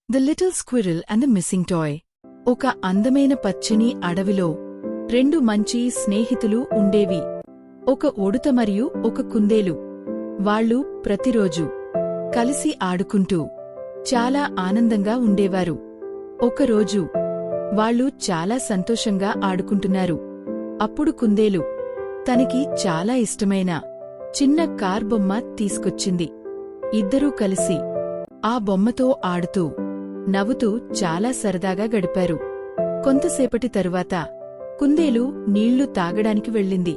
The little squirrel and the missing toy. ఒక అందమైన పచ్చని అడవిలో రెండు మంచి స్నేహితులు ఉండేవి. ఒక ఉడుత మరియు ఒక కుందేలు. వాళ్ళు ప్రతిరోజూ కలిసి ఆడుకుంటూ చాలా ఆనందంగా ఉండేవారు. ఒకరోజు వాళ్ళు చాలా సంతోషంగా ఆడుకుంటున్నారు. అప్పుడు కుందేలు తనకి చాలా ఇష్టమైన చిన్న కార్ బొమ్మ తీసుకొచ్చింది. ఇద్దరూ కలిసి ఆ బొమ్మతో ఆడుతూ నవ్వుతూ చాలా సరదాగా గడిపారు. కొంతసేపటి తరువాత కుందేలు నీళ్లు తాగడానికి వెళ్ళింది.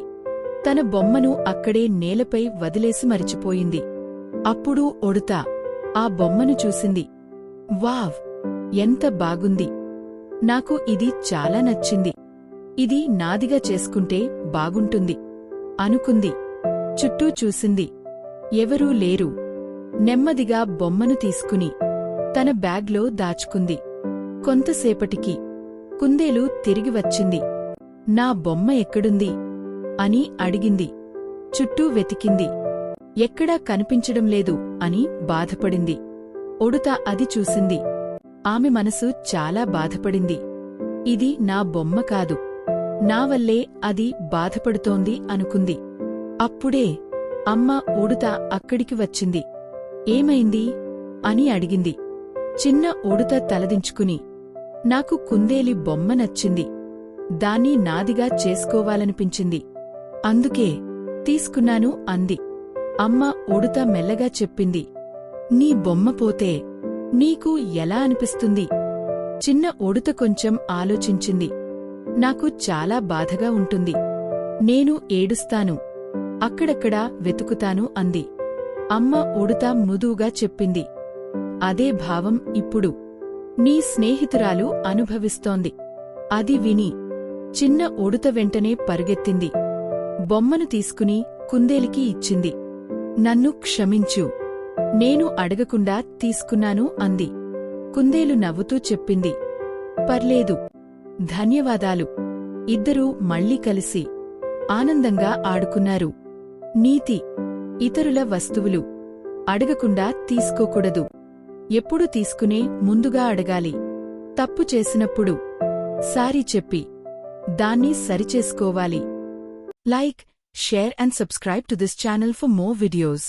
తన బొమ్మను అక్కడే నేలపై వదిలేసి మరిచిపోయింది. అప్పుడు ఉడుత ఆ బొమ్మను చూసింది. వావ్! ఎంత బాగుంది! నాకు ఇది చాలా నచ్చింది. ఇది నాదిగా చేసుకుంటే బాగుంటుంది అనుకుంది. చుట్టూ చూసింది. ఎవరూ లేరు. నెమ్మదిగా బొమ్మను తీసుకుని తన బ్యాగ్లో దాచుకుంది. కొంతసేపటికి కుందేలు తిరిగి వచ్చింది. నా బొమ్మ ఎక్కడుంది అని అడిగింది. చుట్టూ వెతికింది. ఎక్కడా కనిపించడం లేదు అని బాధపడింది. ఉడుత అది చూసింది. ఆమె మనసు చాలా బాధపడింది. ఇది నా బొమ్మ కాదు, నా వల్లే అది బాధపడుతోంది అనుకుంది. అప్పుడే అమ్మ ఉడుత అక్కడికి వచ్చింది. ఏమైంది అని అడిగింది. చిన్న ఉడుత తలదించుకుని, నాకు కుందేలి బొమ్మ నచ్చింది. దాన్ని నాదిగా చేసుకోవాలనిపించింది. అందుకే తీసుకున్నాను అంది. అమ్మ ఉడుత మెల్లగా చెప్పింది. నీ బొమ్మ పోతే నీకు ఎలా అనిపిస్తుంది? చిన్న ఉడుత కొంచెం ఆలోచించింది. నాకు చాలా బాధగా ఉంటుంది. నేను ఏడుస్తాను. అక్కడక్కడా వెతుకుతాను అంది. అమ్మ ఉడుత మృదువుగా చెప్పింది. అదే భావం ఇప్పుడు నీ స్నేహితురాలు అనుభవిస్తోంది. అది విని చిన్న ఉడుత వెంటనే పరుగెత్తింది. బొమ్మను తీసుకుని కుందేలికి ఇచ్చింది. నన్ను క్షమించు, నేను అడగకుండా తీసుకున్నాను అంది. కుందేలు నవ్వుతూ చెప్పింది. పర్లేదు, ధన్యవాదాలు. ఇద్దరూ మళ్లీ కలిసి ఆనందంగా ఆడుకున్నారు. నీతి: ఇతరుల వస్తువులు అడగకుండా తీసుకోకూడదు. ఎప్పుడు తీసుకునే ముందుగా అడగాలి. తప్పు చేసినప్పుడు సారీ చెప్పి దాన్ని సరిచేసుకోవాలి. Like, share and subscribe to this channel for more videos.